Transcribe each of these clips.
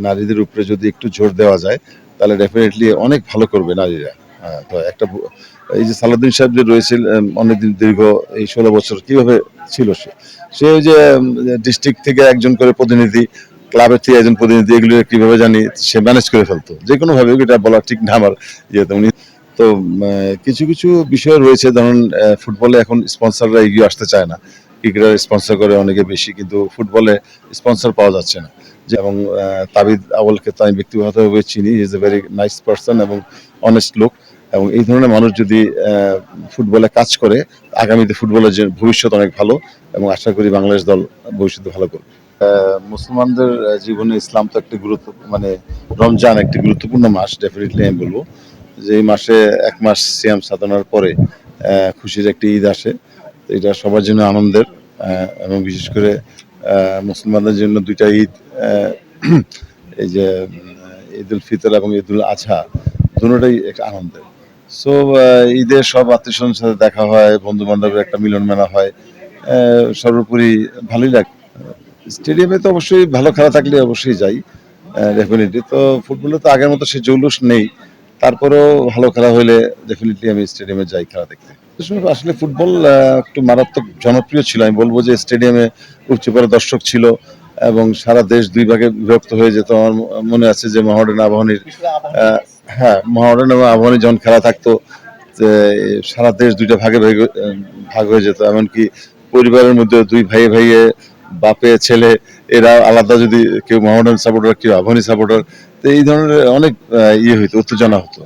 নারীদের উপরে যদি একটু জোর দেওয়া যায় তাহলে ডেফিনেটলি অনেক ভালো করবে নারীরা। হ্যাঁ, তো একটা এই যে সালাউদ্দিন সাহেব যে রয়েছিল অনেকদিন দীর্ঘ এই 16 বছর কিভাবে ছিল সে? সে ওই যে ডিস্ট্রিক্ট থেকে একজন করে প্রতিনিধি, ক্লাবের থেকে একজন প্রতিনিধি, এগুলো কিভাবে জানি সে ম্যানেজ করে ফেলতো। যেকোনো ভাবে এটা বলা ঠিক না আমার ইয়েতে উনি তো কিছু, কিছু বিষয় রয়েছে ধরুন ফুটবলে এখন স্পন্সররা এগিয়ে আসতে চায় না। ক্রিকেটার স্পন্সর করে অনেকে বেশি কিন্তু ফুটবলে স্পন্সর পাওয়া যাচ্ছে না। এবং তাবিদ আউয়ালকে তো আমি ব্যক্তিগতভাবে চিনি। He is a very nice person এবং অনেস্ট লোক। এবং এই ধরনের মানুষ যদি ফুটবলে কাজ করে আগামীতে ফুটবলের যে ভবিষ্যৎ অনেক ভালো এবং আশা করি বাংলাদেশ দল ভবিষ্যতে ভালো করবে। মুসলমানদের জীবনে ইসলাম তো একটি মানে রমজান একটি গুরুত্বপূর্ণ মাস ডেফিনেটলি আমি বলবো যে এই মাসে ১ মাস সিয়াম সাধনার পরে খুশির একটি ঈদ আসে। এটা সবার জন্য আনন্দের এবং বিশেষ করে মুসলমানদের জন্য ২ টা ঈদ এই যে ঈদুল ফিতর এবং ঈদুল আজহা দুটোটাই একটা আনন্দের। সো ঈদে সব আত্মীয়স্বজনের সাথে দেখা হয়, বন্ধু-বান্ধবের একটা মিলন মেলা হয়। সর্বোপরি ভালোই লাগে। স্টেডিয়ামে তো অবশ্যই ভালো খেলা থাকলে অবশ্যই যাই ডেফিনেটলি। তো ফুটবলে তো আগের মতো সেই জৌলুস নেই। তারপরেও ভালো খেলা হইলে ডেফিনেটলি আমি স্টেডিয়ামে যাই খেলা দেখতে। আসলে ফুটবল একটু মারাত্মক জনপ্রিয় ছিল। আমি বলব যে স্টেডিয়ামে উপচে পড়া দর্শক ছিল এবং সারা দেশ ২ ভাগে বিভক্ত হয়ে যেত। আমার মনে আছে যে মোহামেডান আবাহনীর হ্যাঁ, মোহামেডান এবং আবাহনী যখন খেলা থাকতো যে সারা দেশ ২ টা ভাগে ভাগ হয়ে যেত। এমনকি পরিবারের মধ্যে ২ ভাইয়ে ভাইয়ে বাপে ছেলে এরা আলাদা যদি কেউ মোহামেডান সাপোর্টার কেউ আবাহনী সাপোর্টার তো এই ধরনের অনেক হইতো উত্তেজনা হতো।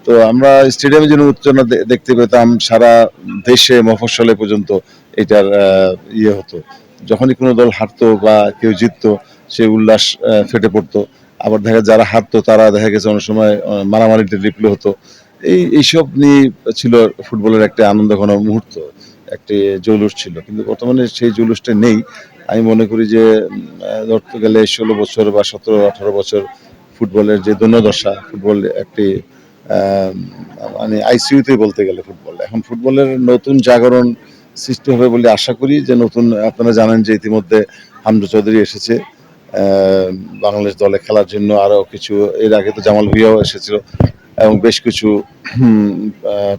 তো আমরা স্টেডিয়ামে যেন উত্তেজনা দেখতে পেতাম সারা দেশে মফস্বলে পর্যন্ত এটার হতো। যখনই কোনো দল হারতো বা কেউ জিততো সে উল্লাস ফেটে পড়তো। আবার যারা হারতো তারা দেখা গেছে অনেক সময় মারামারিতে লিপ্ত হতো। এইসব নিয়ে ছিল ফুটবলের একটা আনন্দঘন মুহূর্ত। একটি জৌলুস ছিল। কিন্তু বর্তমানে সেই জৌলুসটা নেই। আমি মনে করি যে ধরতে গেলে ১৬ বছর বা ১৭-১৮ বছর ফুটবলের যে দৈন্যদশা, ফুটবল একটি আ মানে আইসিইউতেই বলতে গেলে ফুটবল। এখন ফুটবলের নতুন জাগরণ সৃষ্টি হবে বলে আশা করি যে নতুন আপনারা জানেন যে ইতিমধ্যে হামজা চৌধুরী এসেছে বাংলাদেশ দলে খেলার জন্য। আরও কিছু এর আগে তো জামাল ভুঁইয়াও এসেছিল এবং বেশ কিছু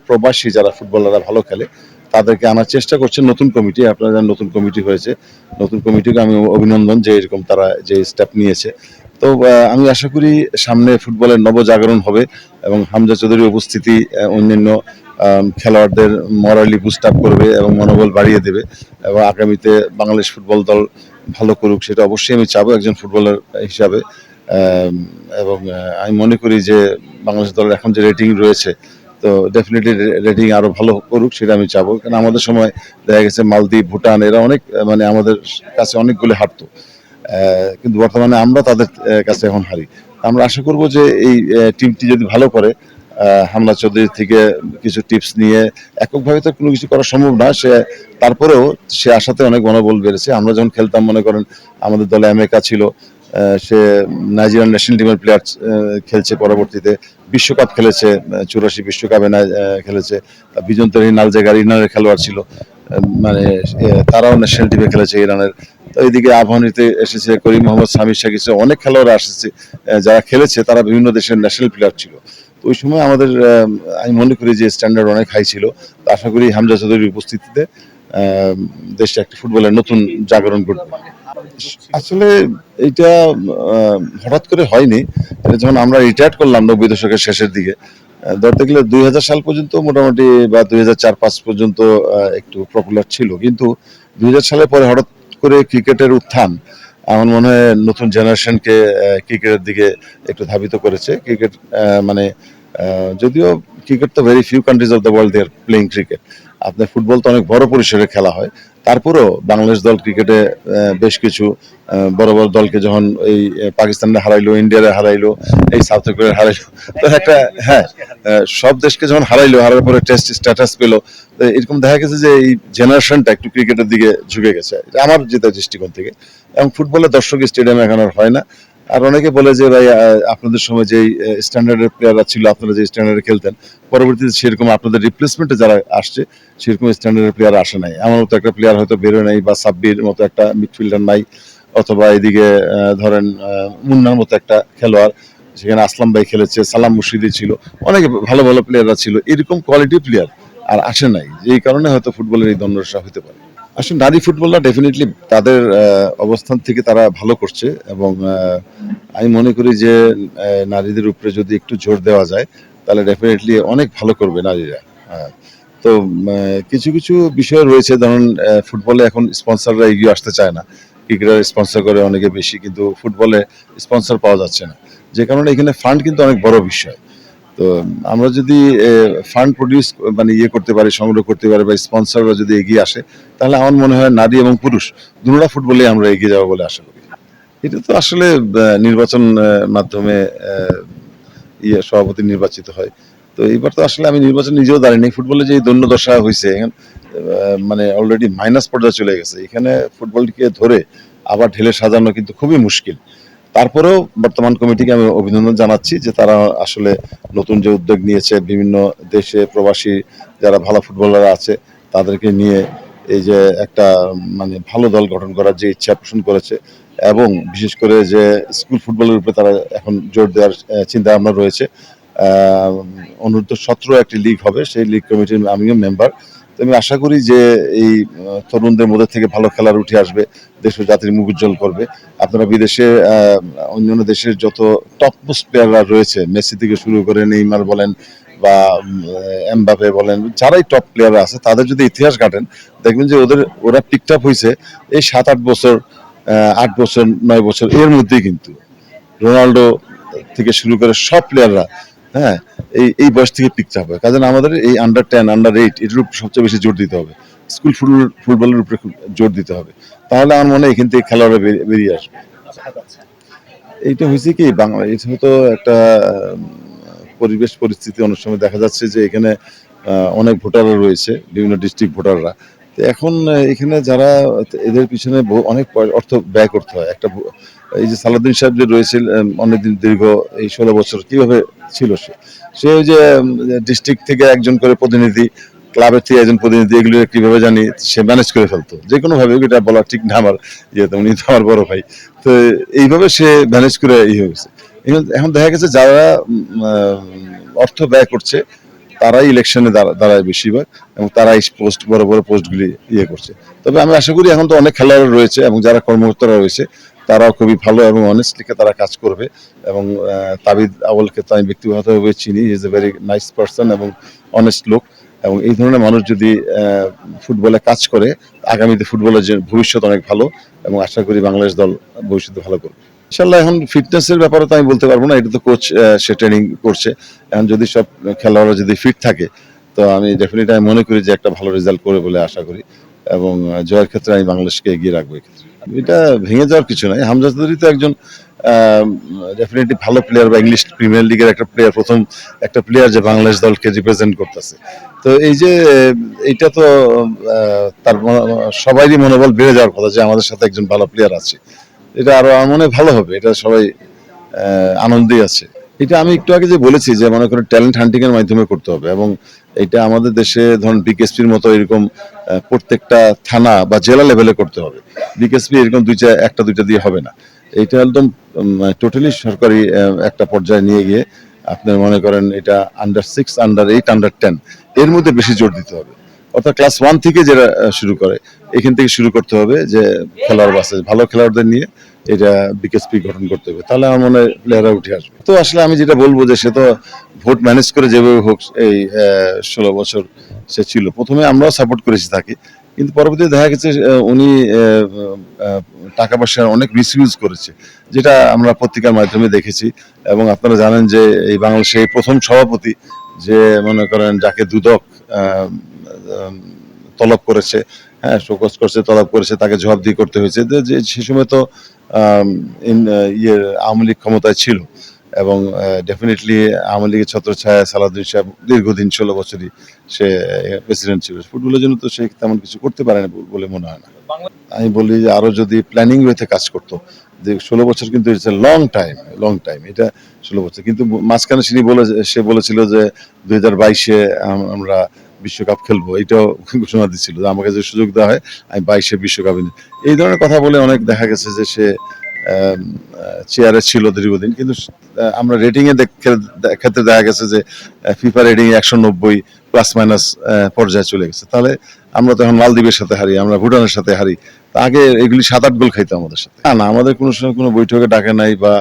প্রবাসী যারা ফুটবলাররা ভালো খেলে তাদেরকে আনার চেষ্টা করছে নতুন কমিটি। আপনারা জানেন নতুন কমিটি হয়েছে। নতুন কমিটিকে আমি অভিনন্দন যে এরকম তারা যে স্টেপ নিয়েছে। তো আমি আশা করি সামনে ফুটবলের নবজাগরণ হবে এবং হামজা চৌধুরীর উপস্থিতি অন্যান্য খেলোয়াড়দের মরালি বুস্ট আপ করবে এবং মনোবল বাড়িয়ে দেবে এবং আগামীতে বাংলাদেশ ফুটবল দল ভালো করুক সেটা অবশ্যই আমি চাবো একজন ফুটবলার হিসাবে। এবং আমি মনে করি যে বাংলাদেশ দলের এখন যে রেটিং রয়েছে তো ডেফিনেটলি রেটিং আরো ভালো করুক সেটা আমি চাবো। কারণ আমাদের সময় দেখা গেছে মালদ্বীপ, ভুটান এরা অনেক মানে আমাদের কাছে অনেকগুলো হারতো। কিন্তু বর্তমানে আমরা তাদের কাছে এখন হারি। আমরা আশা করব যে এই টিমটি যদি ভালো করে হামজা চৌধুরী থেকে কিছু টিপস নিয়ে এককভাবে তো কোনো কিছু করা সম্ভব না। তারপরেও সে আসাতে অনেক মনোবল বেড়েছে। আমরা যখন খেলতাম মনে করেন আমাদের দলে এমেকা ছিল। সে নাইজেরিয়ান ন্যাশনাল টিমের প্লেয়ার খেলছে পরবর্তীতে। বিশ্বকাপ খেলেছে ৮৪ বিশ্বকাপে খেলেছে। বিজন তরিন আলজাগার ইরানের খেলোয়াড় ছিল। মানে তারাও ন্যাশনাল টিমে খেলেছে ইরানের। তো এইদিকে আবাহনীতে এসেছে করিম মোহাম্মদ সামির শাকির অনেক খেলোয়াড় এসেছে যারা খেলেছে তারা বিভিন্ন দেশের ন্যাশনাল প্লেয়ার ছিল। তো ওই সময় আমাদের আমি মনে করি যে স্ট্যান্ডার্ড অনেক হাই ছিল। তো আশা করি হামজা চৌধুরীর উপস্থিতিতে দেশে একটি ফুটবলের নতুন জাগরণ ঘটবে। আসলে এইটা হঠাৎ করে হয়নি। এটা যখন আমরা রিটায়ার্ড করলাম ৯০ দশকের শেষের দিকে ধরতে গেলে ২০০০ সাল পর্যন্ত মোটামুটি বা ২০০৪-৫ পর্যন্ত একটু পপুলার ছিল। কিন্তু ২০০০ সালের পরে হঠাৎ করে ক্রিকেটের উত্থান আমার মনে হয় নতুন জেনারেশনকে ক্রিকেটের দিকে একটু ধাবিত করেছে। ক্রিকেট মানে যদিও ক্রিকেট তো very few countries of the world they are playing cricket. আপনার ফুটবল তো অনেক বড় পরিসরে খেলা হয়। তারপরেও বাংলাদেশ দল ক্রিকেটে বেশ কিছু বড় বড় দলকে যখন এই পাকিস্তানে হারাইলো, ইন্ডিয়ারে হারাইলো, এই সাউথ আফ্রিকার হারাইলো, তো একটা হ্যাঁ সব দেশকে যখন হারার পরে টেস্ট স্ট্যাটাস পেলো এরকম দেখা গেছে যে এই জেনারেশনটা একটু ক্রিকেটের দিকে ঝুঁকে গেছে আমার যেটা দৃষ্টিকোণ থেকে। এবং ফুটবলের দর্শক স্টেডিয়ামে এখন আর হয় না। আর অনেকে বলে যে ভাই আপনাদের সময় যেই স্ট্যান্ডার্ডের প্লেয়াররা ছিল আপনারা যে স্ট্যান্ডার্ডে খেলতেন পরবর্তীতে সেরকম আপনাদের রিপ্লেসমেন্টে যারা আসছে সেরকম স্ট্যান্ডার্ডের প্লেয়ার আসে নাই। আমার মতো একটা প্লেয়ার হয়তো বেরোয় নাই বা সাব্বির মতো একটা মিডফিল্ডার নাই। অথবা এদিকে ধরেন মুন্নার মতো একটা খেলোয়াড়, সেখানে আসলাম ভাই খেলেছে, সালাম মুর্শিদি ছিল, অনেক ভালো ভালো প্লেয়াররা ছিল, এরকম কোয়ালিটি প্লেয়ার আর আসে নাই, এই কারণে হয়তো ফুটবলের এই দ্বন্দ্বটা হতে পারে। আসলে নারী ফুটবলার ডেফিনেটলি তাদের অবস্থান থেকে তারা ভালো করছে, এবং আমি মনে করি যে নারীদের উপরে যদি একটু জোর দেওয়া যায় তাহলে ডেফিনেটলি অনেক ভালো করবে নারীরা। তো কিছু কিছু বিষয় রয়েছে, ধরুন ফুটবলে এখন স্পন্সররা এগিয়ে আসতে চায় না, ক্রিকেটার স্পন্সর করে অনেকে বেশি, কিন্তু ফুটবলে স্পন্সর পাওয়া যাচ্ছে না, যে কারণে এখানে ফান্ড কিন্তু অনেক বড় বিষয়। তো আমরা যদি ফান্ড প্রডিউস মানে করতে পারি, সংগ্রহ করতে পারি, বা স্পন্সররা যদি এগিয়ে আসে, তাহলে আমার মনে হয় নারী এবং পুরুষ দুটোটা ফুটবলে আমরা এগিয়ে যাবো বলে আশা করি। এটা তো আসলে নির্বাচন মাধ্যমে সভাপতি নির্বাচিত হয়। তো এইবার তো আসলে আমি নির্বাচন নিজেও দাঁড়িয়ে, ফুটবলে যে দৈন্যদশা হয়েছে এখন, মানে অলরেডি মাইনাস পর্যায়ে চলে গেছে, এখানে ফুটবলটিকে ধরে আবার ঢেলে সাজানো কিন্তু খুবই মুশকিল। তারপরেও বর্তমান কমিটিকে আমি অভিনন্দন জানাচ্ছি যে তারা আসলে নতুন যে উদ্যোগ নিয়েছে, বিভিন্ন দেশে প্রবাসী যারা ভালো ফুটবলার আছে তাদেরকে নিয়ে এই যে একটা মানে ভালো দল গঠন করার যে ইচ্ছা পোষণ করেছে, এবং বিশেষ করে যে স্কুল ফুটবলের উপরে তারা এখন জোর দেওয়ার চিন্তা ভাবনা রয়েছে। অনূর্ধ্ব-17 একটি লীগ হবে, সেই লীগ কমিটির আমিও মেম্বার। তো আমি আশা করি যে এই তরুণদের মধ্যে থেকে ভালো খেলার উঠে আসবে, দেশ ও জাতির মুখ উজ্জ্বল করবে। আপনারা বিদেশে অন্যান্য দেশের যত টপ মোস্ট প্লেয়াররা রয়েছে, মেসি থেকে শুরু করে নেইমার বলেন বা এমবাপে বলেন, যারাই টপ প্লেয়াররা আছে তাদের যদি ইতিহাস ঘাটেন, দেখবেন যে ওরা পিকড আপ হয়েছে এই 7-8 বছর, 8 বছর 9 বছর এর মধ্যেই, কিন্তু রোনাল্ডো থেকে শুরু করে সব প্লেয়াররা, হ্যাঁ, এই বয়স থেকে পিকড আপ হয়। কাজে আমাদের এই আন্ডার 10 আন্ডার 8 এটার উপর সবচেয়ে বেশি জোর দিতে হবে, স্কুল ফুটবলের উপরে জোর দিতে হবে, তাহলে আমার মনে হয় এখান থেকে খেলোয়াড়রা বেরিয়ে আসবে। এইটা হয়েছে কি, বাংলা এটা হয়তো একটা পরিবেশ পরিস্থিতি, অনেক সময় দেখা যাচ্ছে যে এখানে অনেক ভোটাররা রয়েছে, বিভিন্ন ডিস্ট্রিক্ট ভোটাররা। তো এখন এখানে যারা এদের পিছনে অনেক অর্থ ব্যয় করতে হয়। এই যে সালাউদ্দিন সাহেব যে রয়েছে অনেকদিন দীর্ঘ এই 16 বছর কিভাবে ছিল সে, সে ওই যে ডিস্ট্রিক্ট থেকে একজন করে প্রতিনিধি, ক্লাবের থেকে একজন প্রতিনিধি, এগুলো কিভাবে জানি সে ম্যানেজ করে ফেলতো যে কোনো ভাবে, এটা বলা ঠিক না আমার, যেহেতু উনি তো আমার বড় ভাই। তো এইভাবে সে ম্যানেজ করে হয়েছে। এখন দেখা গেছে যারা অর্থ ব্যয় করছে তারাই ইলেকশনে দাঁড়ায় বেশিরভাগ, এবং তারাই পোস্ট, বড় বড় পোস্টগুলি করছে। তবে আমি আশা করি এখন তো অনেক খেলোয়াড় রয়েছে, এবং যারা কর্মকর্তারা রয়েছে তারাও খুবই ভালো এবং অনেস্টলিকে তারা কাজ করবে। এবং তাবিদ আউয়ালকে তো আমি ব্যক্তিগতভাবে চিনি, is a very nice person এবং অনেস্ট লোক, এবং এই ধরনের মানুষ যদি ফুটবলে কাজ করে, আগামীতে ফুটবলের যে ভবিষ্যৎ অনেক ভালো, এবং আশা করি বাংলাদেশ দল ভবিষ্যতে ভালো করবে ইনশাল্লাহ। এখন ফিটনেসের ব্যাপারে তো আমি বলতে পারবো না, এটা তো কোচ সে ট্রেনিং করছে। এখন যদি সব খেলোয়াড়রা যদি ফিট থাকে, তো আমি ডেফিনেটলি আমি মনে করি যে একটা ভালো রেজাল্ট করবে বলে আশা করি, এবং জয়ের ক্ষেত্রে আমি বাংলাদেশকে এগিয়ে রাখবো এক্ষেত্রে। এটা ভেঙে যাওয়ার কিছু নাই, হামজা চৌধুরী তো একজন ডেফিনেটলি ভালো প্লেয়ার, বা ইংলিশ প্রিমিয়ার লিগের একটা প্লেয়ার, প্রথম একটা প্লেয়ার যে বাংলাদেশ দলকে রিপ্রেজেন্ট করতেছে। তো এই যে এইটা তো তার সবারই মনোবল বেড়ে যাওয়ার কথা যে আমাদের সাথে একজন ভালো প্লেয়ার আছে, এটা আরো আমার মনে হয় ভালো হবে, এটা সবাই আনন্দেই আছে। এটা আমি একটু আগে যে বলেছি যে মনে করেন ট্যালেন্ট হান্টিং এর মাধ্যমে করতে হবে, এবং এটা আমাদের দেশে ধরুন বিকেএসপির মতো এরকম প্রত্যেকটা থানা বা জেলা লেভেলে করতে হবে। বিকেএসপি এরকম একটা দুইটা দিয়ে হবে না, এটা একদম টোটালি সরকারি একটা পর্যায়ে নিয়ে গিয়ে আপনার মনে করেন এটা আন্ডার 6, আন্ডার 8, আন্ডার 10 এর মধ্যে বেশি জোর দিতে হবে। অর্থাৎ ক্লাস 1 থেকে যেটা শুরু করে, এখান থেকে শুরু করতে হবে, যে খেলোয়াড় বাসে ভালো খেলোয়াড়দের নিয়ে এটা বিকেএসপি গঠন করতে হবে, তাহলে আমার মনে হয় প্লেয়াররা উঠে আসবে। তো আসলে আমি যেটা বলবো যে সে তো ভোট ম্যানেজ করে যেভাবে হোক এই 16 বছর সে ছিল, প্রথমে আমরাও সাপোর্ট করেছি তাকে, কিন্তু পরবর্তীতে দেখা গেছে উনি টাকা পয়সার অনেক মিসইউজ করেছে, যেটা আমরা পত্রিকার মাধ্যমে দেখেছি। এবং আপনারা জানেন যে এই বাংলাদেশে এই প্রথম সভাপতি যে মনে করেন যাকে দুদক তলব করেছে, হ্যাঁ, শোকজ করছে, তলব করেছে, তাকে জবাবদিহি করতে হয়েছে। যে সে সময় তো আওয়ামী লীগ ক্ষমতায় ছিল, এবং ডেফিনেটলি আওয়ামী লীগের ছত্রছায়ায় সালাউদ্দিন সাহেব দীর্ঘদিন 16 বছরই সে প্রেসিডেন্ট ছিল। ফুটবলের জন্য তো সে তেমন কিছু করতে পারেনি বলে মনে হয় না। আমি বলি যে আরো যদি প্ল্যানিং ওয়েতে কাজ করতো, যে 16 বছর কিন্তু ইটস এ লং টাইম এটা 16 বছর, কিন্তু মাঝখানে সে বলেছিল যে 2022-এ আমরা বিশ্বকাপ খেলবো, এইটাও ঘোষণা দিচ্ছিল যে আমাকে যে সুযোগ দেওয়া হয় আমি 22-এ বিশ্বকাপে এই ধরনের কথা বলে অনেক দেখা গেছে যে সে চেয়ারে ছিল দীর্ঘদিন, কিন্তু আমরা রেটিংয়ে ক্ষেত্রে দেখা গেছে যে ফিফা রেটিং 190 প্লাস মাইনাস পর্যায়ে চলে গেছে। তাহলে আমরা তো এখন মালদ্বীপের সাথে হারি, আমরা ভুটানের সাথে হারি, তা আগে এগুলি 7-8 গোল খাইতো আমাদের সাথে। না না, আমাদের কোনো সময় কোনো বৈঠকে ডাকে নাই, বা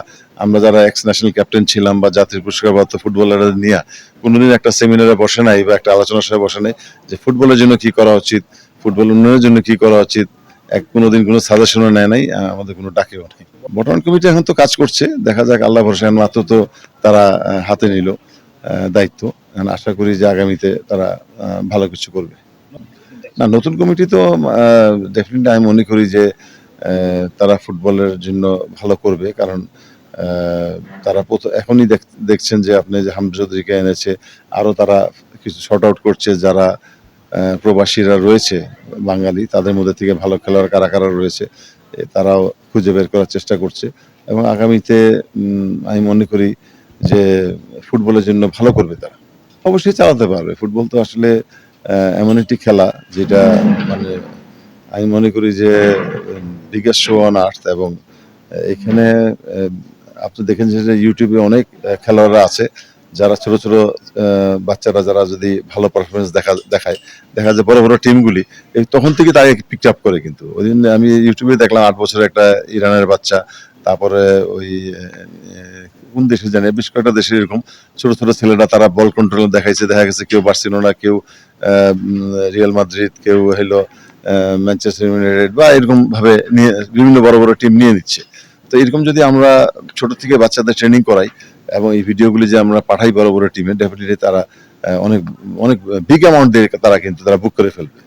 আমরা যারা এক্স ন্যাশনাল ক্যাপ্টেন ছিলাম বা জাতীয় পুরস্কার প্রাপ্ত ফুটবলারদের নিয়ে কোনোদিন একটা সেমিনারে বসে নাই বা একটা আলোচনার সভায় বসে নাই যে ফুটবলের জন্য কি করা উচিত, ফুটবল উন্নয়নের জন্য কি করা উচিত, কোনোদিন কোনো সাজেশনও নেয় নাই, আমাদের কোনো ডাকেও নাই। বর্তমান কমিটি এখন তো কাজ করছে, দেখা যাক, আল্লাহ ভরসা, মাত্র তো তারা হাতে নিল দায়িত্ব। আশা করি যে আগামীতে তারা ভালো কিছু করবে। না, নতুন কমিটি তো ডেফিনেটলি আমি মনে করি যে তারা ফুটবলের জন্য ভালো করবে, কারণ তারা এখনই দেখছেন যে আপনি যে হামজা চৌধুরীকে এনেছে, আরও তারা কিছু শর্ট আউট করছে, যারা প্রবাসীরা রয়েছে বাঙালি, তাদের মধ্যে থেকে ভালো খেলোয়াড় কারা কারা রয়েছে তারাও খুঁজে বের করার চেষ্টা করছে, এবং আগামীতে আমি মনে করি যে ফুটবলের জন্য ভালো করবে তারা। অবশ্যই চালাতে পারবে। ফুটবল তো আসলে এমন একটি খেলা যেটা মানে আমি মনে করি যে বিগেস্ট শো অন আর্থ, এবং এখানে আপনি দেখেন যে ইউটিউবে অনেক খেলোয়াড়রা আছে যারা ছোট ছোট বাচ্চারা যারা যদি ভালো পারফরমেন্স দেখা যায় বড় বড় টিমগুলি তখন থেকে তাকে পিক আপ করে। কিন্তু ওই দিন আমি ইউটিউবে দেখলাম 8 বছরের একটা ইরানের বাচ্চা, তারপরে ওই কোন দেশে জানি, বেশ কয়েকটা দেশের এরকম ছোট ছোট ছেলেরা তারা বল কন্ট্রোল দেখাইছে, দেখা গেছে কেউ বার্সেলোনা, কেউ রিয়াল মাদ্রিদ, কেউ হলো ম্যানচেস্টার ইউনাইটেড, বা এরকম ভাবে নিয়ে বিভিন্ন বড় বড় টিম নিয়ে নিচ্ছে। তো এরকম যদি আমরা ছোট থেকে বাচ্চাদের ট্রেনিং করাই এবং এই ভিডিওগুলি যে আমরা পাঠাই বড় বড় টিমে, ডেফিনেটলি তারা অনেক অনেক বিগ অ্যামাউন্ট দিয়ে তারা বুক করে ফেলবে।